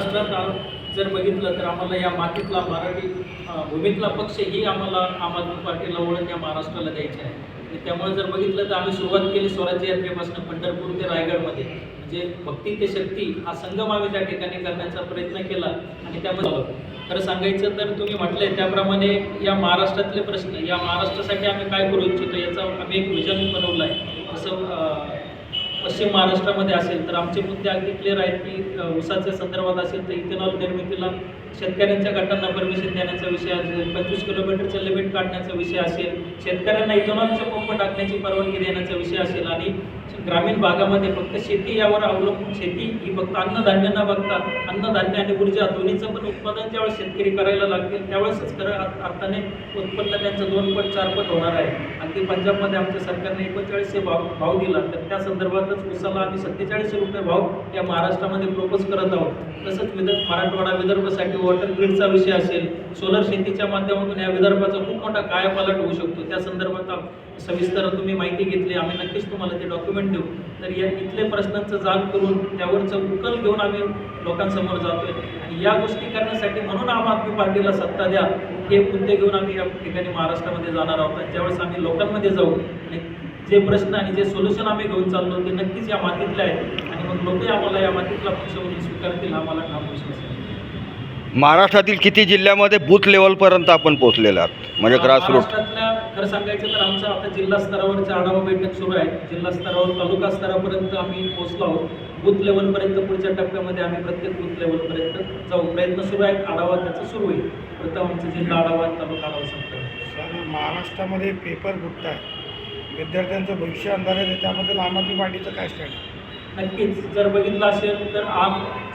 महाराष्ट्रात जर बघितलं तर आम्हाला या मातीतला मराठी भूमीतला पक्ष ही आम्हाला आम आदमी पार्टीला ओळख या महाराष्ट्राला द्यायची आहे. आणि त्यामुळे जर बघितलं तर आम्ही सुरुवात केली स्वराज्य यात्रेपासून पंढरपूर ते रायगडमध्ये, म्हणजे भक्ती ते शक्ती हा संगम आम्ही त्या ठिकाणी करण्याचा प्रयत्न केला. आणि त्यामध्ये खरं सांगायचं तर तुम्ही म्हटलंय त्याप्रमाणे या महाराष्ट्रातले प्रश्न, या महाराष्ट्रासाठी आम्ही काय करू इच्छितो याचा आम्ही एक विजन बनवलं आहे. जसं पश्चिम महाराष्ट्रामध्ये असेल तर आमचे मुद्दे अगदी क्लिअर आहेत की ऊसाच्या संदर्भात असेल तर इथेनॉल निर्मितीला शेतकऱ्यांच्या गटांना परमिशन देण्याचा विषय असेल, 25 किलोमीटरचं लिमिट काढण्याचा विषय असेल, शेतकऱ्यांना इथेनॉलचे पंप टाकण्याची परवानगी देण्याचा विषय असेल. आणि ग्रामीण भागामध्ये फक्त शेती यावर अवलंबून, शेती ही फक्त अन्नधान्य न बघता अन्नधान्य आणि ऊर्जा दोन्हीचं पण उत्पादन ज्यावेळेस शेतकरी करायला लागतील त्यावेळेसच खरं अर्थाने उत्पन्न त्यांचं 2 पट 4 पट होणार आहे. अगदी पंजाबमध्ये आमच्या सरकारने 41 भाव दिला, तर त्या संदर्भातच ऊसाला आम्ही 47 रुपये भाव या महाराष्ट्रामध्ये प्रपोज करत आहोत. तसंच मराठवाडा विदर्भासाठी वॉटर ग्रीडचा विषय असेल, सोलर शेतीच्या माध्यमातून या विदर्भाचा खूप मोठा कायापालट होऊ शकतो. त्या संदर्भात सविस्तर तुम्ही माहिती घेतली, आम्ही नक्कीच तुम्हाला ते डॉक्युमेंट देऊ. तर या इथले प्रश्नांचं जाण करून त्यावरचं उकल घेऊन आम्ही लोकांसमोर जातोय. आणि या गोष्टी करण्यासाठी म्हणून आम आदमी पार्टीला सत्ता द्या हे मुद्दे घेऊन आम्ही या ठिकाणी महाराष्ट्रामध्ये जाणार आहोत. ज्यावेळेस आम्ही लोकांमध्ये जाऊ आणि जे प्रश्न आणि जे सोल्युशन आम्ही घेऊन चाललो ते नक्कीच या मातीतले आहेत आणि मग लोकही आम्हाला या मातीतला पक्ष म्हणून स्वीकारतील, आम्हाला ठाम विश्वास आहे. महाराष्ट्रातील किती जिल्ह्यामध्ये बूथ लेवलपर्यंत आपण पोहोचलेले आहात, म्हणजे ग्रासरूट? महाराष्ट्रातल्या खरं सांगायचं तर आमचं आता जिल्हा स्तरावरचा आढावा बैठक सुरू आहे. जिल्हा स्तरावर तालुका स्तरापर्यंत आम्ही पोहोचलो आहोत. बूथ लेवलपर्यंत पुढच्या टप्प्यामध्ये आम्ही प्रत्येक बूथ लेवलपर्यंत जाऊ, प्रयत्न सुरू आहेत. आढावा त्याचा सुरू होईल. प्रथम आमचं जिल्हा आढावा, तालुका आढावा संपला. महाराष्ट्रामध्ये पेपर फुटत आहे, विद्यार्थ्यांचं भविष्य अंधारात आहे, त्याबद्दल आम आदमी पार्टीचं काय स्टँड? नक्कीच जर बघितलं असेल तर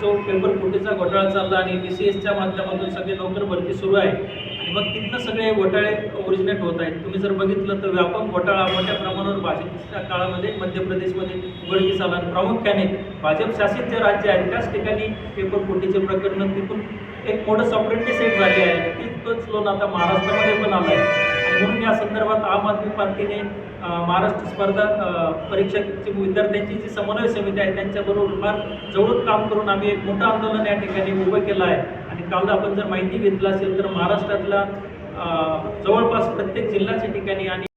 जो पेपर फुटीचा घोटाळा चालला आणि TCSच्या माध्यमातून सगळे नोकर भरती सुरू आहे आणि मग तिथनं सगळे घोटाळे ओरिजिनेट होत आहेत. तुम्ही जर बघितलं तर व्यापक घोटाळा मोठ्या प्रमाणावर भाजपच्या काळामध्ये मध्य प्रदेशमध्ये उघडकीस आला आणि प्रामुख्याने भाजप शासित जे राज्य आहेत त्याच ठिकाणी पेपर फुटीचे प्रकरण तिथून एक मोठं ऑपरेंडी सेट झाले आहे. तिथंच लोन आता महाराष्ट्रामध्ये पण आलं आहे. आणि म्हणून या संदर्भात आम आदमी पार्टीने महाराष्ट्र स्पर्धा परीक्षेची विद्यार्थ्यांची जी समन्वय समिती आहे त्यांच्याबरोबर फार जवळून काम करून आम्ही एक मोठं आंदोलन या ठिकाणी उभं केलं आहे. आणि काल आपण जर माहिती घेतलं असेल तर महाराष्ट्रातल्या जवळपास प्रत्येक जिल्ह्याच्या ठिकाणी आणि